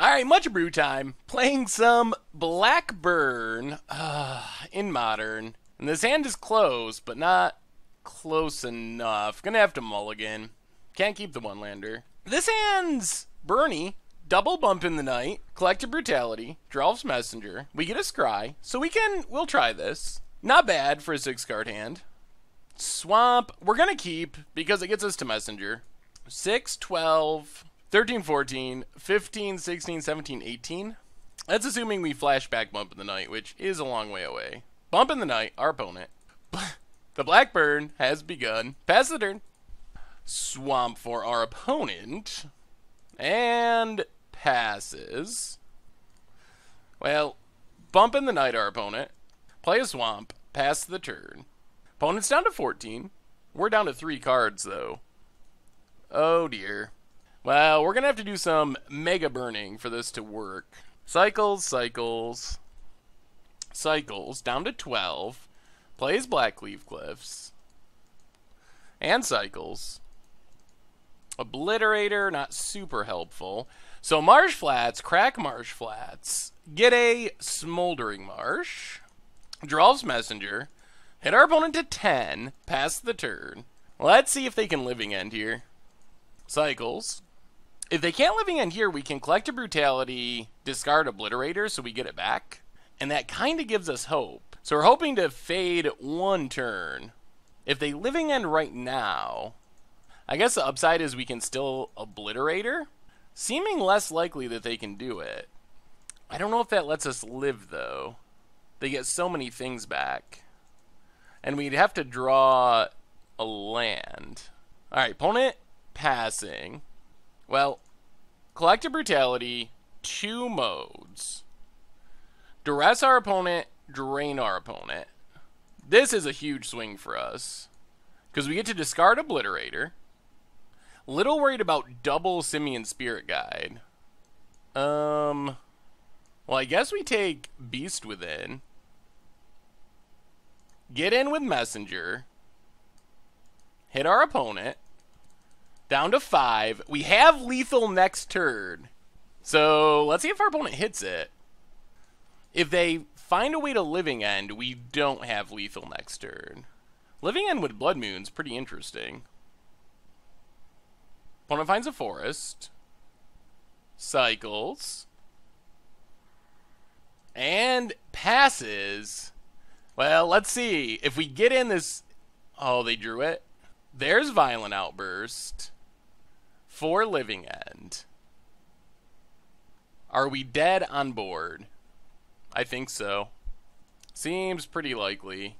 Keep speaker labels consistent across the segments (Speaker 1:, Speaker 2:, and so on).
Speaker 1: Alright, much brew time. Playing some Blackburn in Modern. And this hand is close, but not close enough. Gonna have to mulligan. Can't keep the one-lander. This hand's Bernie. Double bump in the night. Collective Brutality. Drolf's Messenger. We get a scry. So we'll try this. Not bad for a 6-card hand. Swamp, we're gonna keep because it gets us to Messenger. 6, 12... 13, 14, 15, 16, 17, 18. That's assuming we flashback bump in the night, which is a long way away. Bump in the night, our opponent. The Blackburn has begun. Pass the turn. Swamp for our opponent. And passes. Well, bump in the night, our opponent. Play a swamp. Pass the turn. Opponent's down to 14. We're down to 3 cards, though. Oh, dear. Well, we're going to have to do some mega burning for this to work. Cycles, cycles, cycles, down to 12. Plays Blackleaf Cliffs. And cycles. Obliterator, not super helpful. So Marsh Flats, crack Marsh Flats. Get a Smoldering Marsh. Drolf's Messenger. Hit our opponent to 10. Pass the turn. Let's see if they can Living End here. Cycles. If they can't Living End here, we can Collective Brutality, discard Obliterator so we get it back. And that kind of gives us hope. So we're hoping to fade 1 turn. If they Living End right now, I guess the upside is we can still Obliterator. Seeming less likely that they can do it. I don't know if that lets us live, though. They get so many things back. And we'd have to draw a land. Alright, opponent passing. Well, Collective Brutality, 2 modes. Duress our opponent, drain our opponent. This is a huge swing for us. Because we get to discard Obliterator. Little worried about double Simian Spirit Guide. Well, I guess we take Beast Within. Get in with Messenger. Hit our opponent. Down to 5. We have lethal next turn. So let's see if our opponent hits it. If they find a way to Living End, we don't have lethal next turn. Living End with Blood Moon's pretty interesting. Opponent finds a forest. Cycles. And passes. Well, let's see. If we get in this... Oh, they drew it. There's Violent Outburst. For Living End. Are we dead on board? I think so. Seems pretty likely.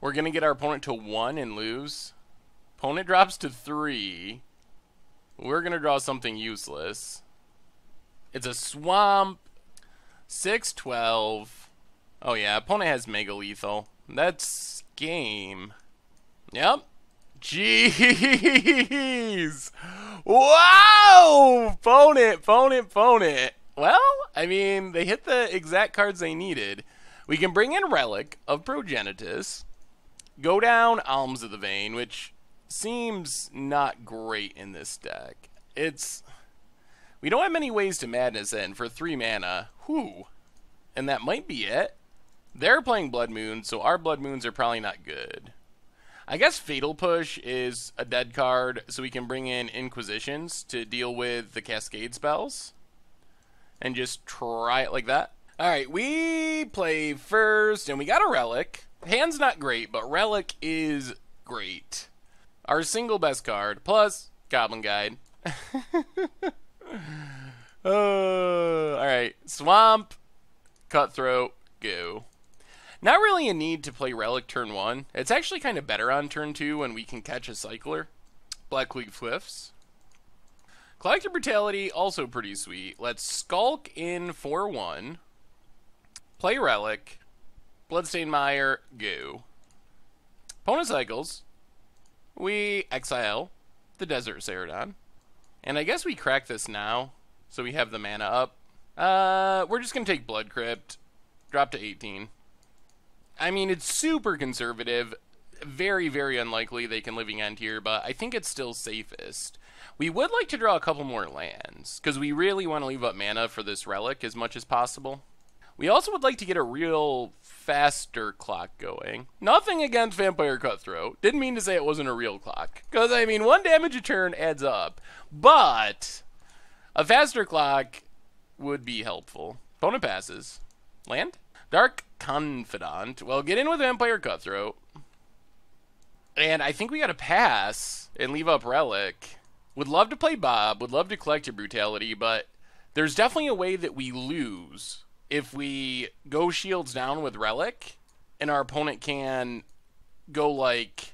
Speaker 1: We're going to get our opponent to 1 and lose. Opponent drops to 3. We're going to draw something useless. It's a swamp. 6, 12. Oh yeah, opponent has Mega Lethal. That's game. Yep. Jeez! Wow! Opponent. Well, I mean, they hit the exact cards they needed. We can bring in Relic of Progenitus. Go down Alms of the Vein, which seems not great in this deck. We don't have many ways to Madness in for 3 mana. Whew. And that might be it. They're playing Blood Moon, so our Blood Moons are probably not good. I guess Fatal Push is a dead card, so we can bring in Inquisitions to deal with the Cascade spells. And just try it like that. Alright, we play first, and we got a Relic. Hand's not great, but Relic is great. Our single best card, plus Goblin Guide. Alright, Swamp, Cutthroat, go. Not really a need to play Relic turn 1. It's actually kind of better on turn 2 when we can catch a Cycler. Blackleaf Cliffs. Collective Brutality, also pretty sweet. Let's Skulk in for 1. Play Relic. Bloodstained Mire, go. Opponent cycles. We exile the Desert Ceradon. And I guess we crack this now, so we have the mana up. We're just going to take Blood Crypt. Drop to 18. I mean, it's super conservative. very, very unlikely they can living end here, but I think it's still safest. We would like to draw a couple more lands, because we really want to leave up mana for this relic as much as possible. We also would like to get a real faster clock going. Nothing against Vampire Cutthroat. Didn't mean to say it wasn't a real clock. Because, I mean, 1 damage a turn adds up. But a faster clock would be helpful. Opponent passes. Land? Dark Confidant. Well, get in with Vampire Cutthroat. And I think we gotta pass and leave up Relic. Would love to play Bob. Would love to collect your Brutality, but there's definitely a way that we lose if we go shields down with Relic, and our opponent can go like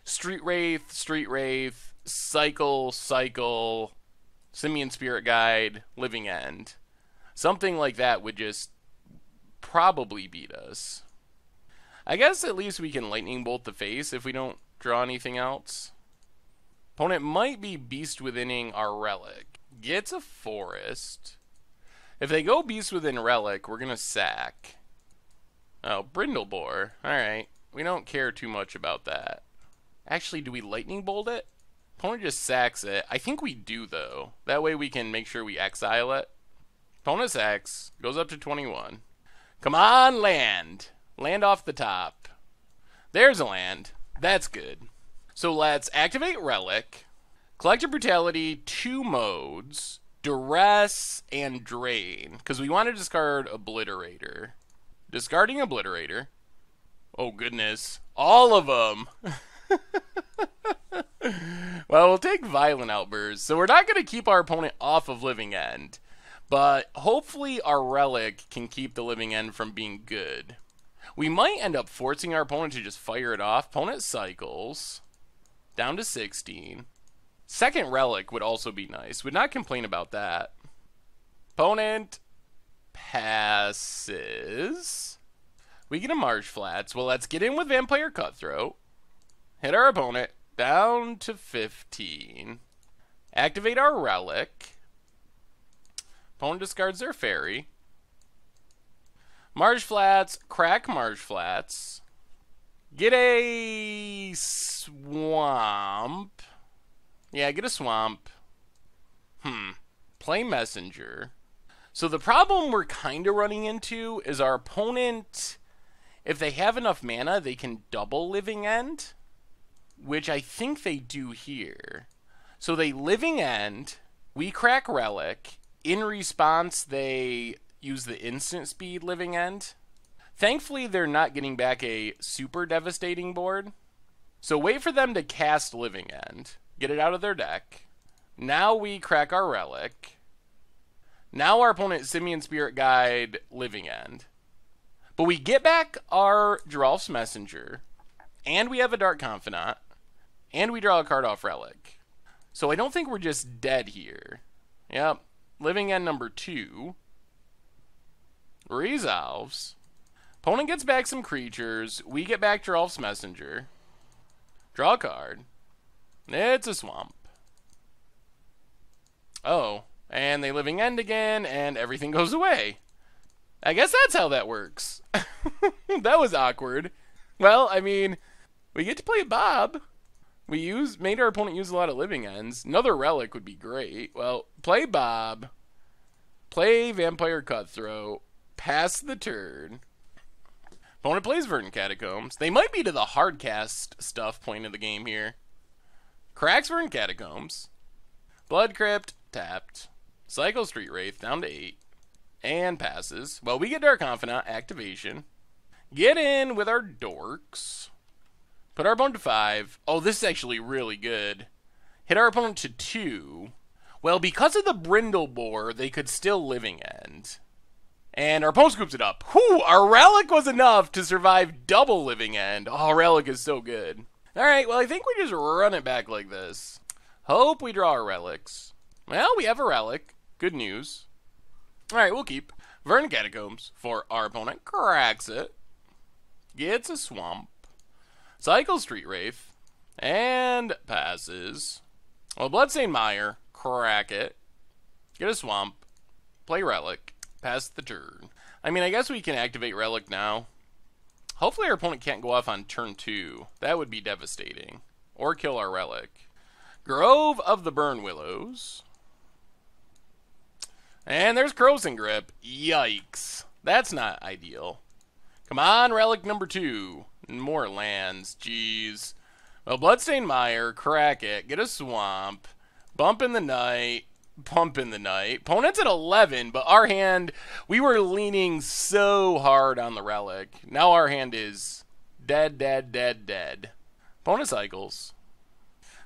Speaker 1: Street Wraith, Cycle, Simian Spirit Guide, Living End. Something like that would just probably beat us. I guess at least we can Lightning Bolt the face if we don't draw anything else. Opponent might be Beast Withining our Relic. Gets a Forest. If they go Beast Within Relic, we're going to sack. Oh, Brindlebore. Alright. We don't care too much about that. Actually, do we Lightning Bolt it? Opponent just sacks it. I think we do, though. That way we can make sure we exile it. Opponent sacks. Goes up to 21. Come on, land. Land off the top. There's a land. That's good. So let's activate Relic. Collective Brutality, 2 modes. Duress and Drain. Because we want to discard Obliterator. Discarding Obliterator. Oh, goodness. All of them. Well, we'll take Violent Outburst. So we're not going to keep our opponent off of Living End. But hopefully our Relic can keep the Living End from being good. We might end up forcing our opponent to just fire it off. Opponent cycles. Down to 16. Second Relic would also be nice. Would not complain about that. Opponent passes. We get a Marsh Flats. Well, let's get in with Vampire Cutthroat. Hit our opponent. Down to 15. Activate our Relic. Opponent discards their Fairy. Marsh Flats. Crack Marsh Flats. Get a Swamp. Yeah, get a Swamp. Play Messenger. So the problem we're kind of running into is our opponent, if they have enough mana, they can double Living End, which I think they do here. So they Living End, we crack Relic. In response, they use the instant speed Living End. Thankfully, they're not getting back a super devastating board. So wait for them to cast Living End. Get it out of their deck. Now we crack our Relic. Now our opponent Simian Spirit Guide Living End. But we get back our Geralf's Messenger. And we have a Dark Confidant. And we draw a card off Relic. So I don't think we're just dead here. Yep. Living End number 2. Resolves. Opponent gets back some creatures. We get back Geralf's Messenger. Draw a card. It's a Swamp. Oh, and they Living End again, and everything goes away. I guess that's how that works. That was awkward. Well, I mean, we get to play Bob. We made our opponent use a lot of Living Ends. Another Relic would be great. Well, play Bob. Play Vampire Cutthroat. Pass the turn. Opponent plays Verdant Catacombs. They might be to the hard cast stuff point of the game here. Cracks Verdant Catacombs. Blood Crypt, tapped. Cycle Street Wraith, down to 8. And passes. Well, we get Dark Confidant, activation. Get in with our Dorks. Put our opponent to 5. Oh, this is actually really good. Hit our opponent to 2. Well, because of the Brindlebore, they could still Living End. And our opponent scoops it up. Whew, our Relic was enough to survive double Living End. Oh, Relic is so good. Alright, well, I think we just run it back like this. Hope we draw our Relics. Well, we have a Relic. Good news. Alright, we'll keep Verdant Catacombs for our opponent. Cracks it. Gets a Swamp. Cycle Street Wraith. And passes. Well, Bloodstained Mire. Crack it. Get a Swamp. Play Relic. Pass the turn. I mean, I guess we can activate Relic now. Hopefully our opponent can't go off on turn 2. That would be devastating. Or kill our relic. Grove of the Burn Willows. And there's Crows and Grip. Yikes. That's not ideal. Come on, relic number 2. More lands. Jeez. Well, Bloodstained Mire, crack it, get a swamp, bump in the night, pump in the night. Opponent's at 11, but our hand, we were leaning so hard on the relic. Now our hand is dead, dead, dead, dead. Opponent cycles.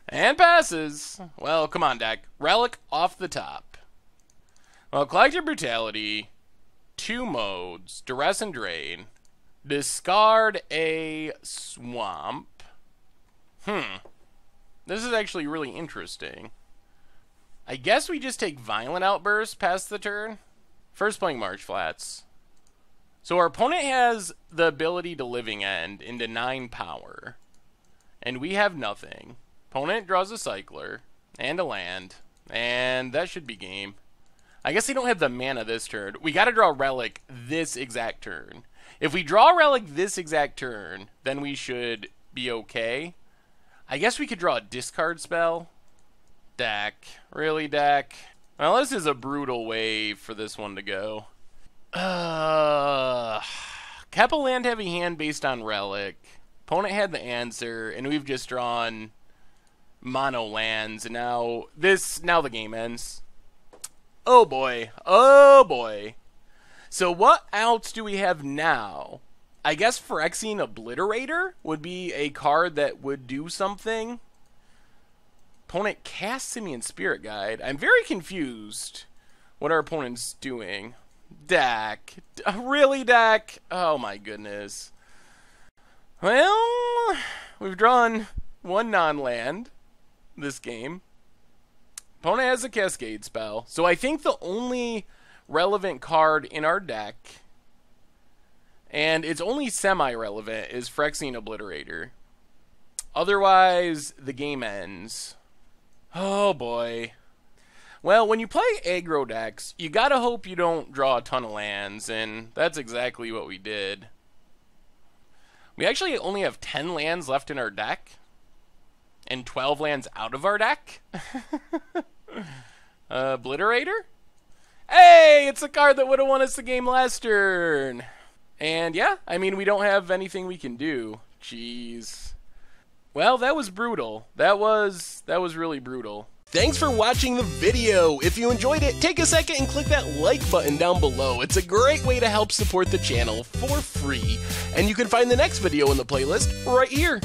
Speaker 1: And passes. Well, come on, deck. Relic off the top. Well, Collective Brutality, 2 modes, Duress and Drain, discard a swamp. This is actually really interesting. I guess we just take Violent Outburst past the turn. First playing March Flats. So our opponent has the ability to Living End into 9 power. And we have nothing. Opponent draws a Cycler and a land. And that should be game. I guess they don't have the mana this turn. We gotta draw Relic this exact turn. If we draw Relic this exact turn, then we should be okay. I guess we could draw a discard spell. Deck. Really, deck? Well, this is a brutal way for this one to go. Kept a land heavy hand based on Relic. Opponent had the answer, and we've just drawn mono lands, and now the game ends. Oh boy. Oh boy. So what else do we have now? I guess Phyrexian Obliterator would be a card that would do something. Opponent casts Simian Spirit Guide. I'm very confused what our opponent's doing. Deck. Really, deck? Oh my goodness. Well, we've drawn 1 non-land this game. Opponent has a Cascade spell. So I think the only relevant card in our deck, and it's only semi-relevant, is Phyrexian Obliterator. Otherwise, the game ends. Oh boy. Well, when you play aggro decks, you gotta hope you don't draw a ton of lands, and that's exactly what we did. We actually only have 10 lands left in our deck, and 12 lands out of our deck. Obliterator? Hey, it's a card that would have won us the game last turn. And yeah, I mean, we don't have anything we can do. Jeez. Well, that was brutal. That was really brutal. Thanks for watching the video. If you enjoyed it, take a second and click that like button down below. It's a great way to help support the channel for free. And you can find the next video in the playlist right here.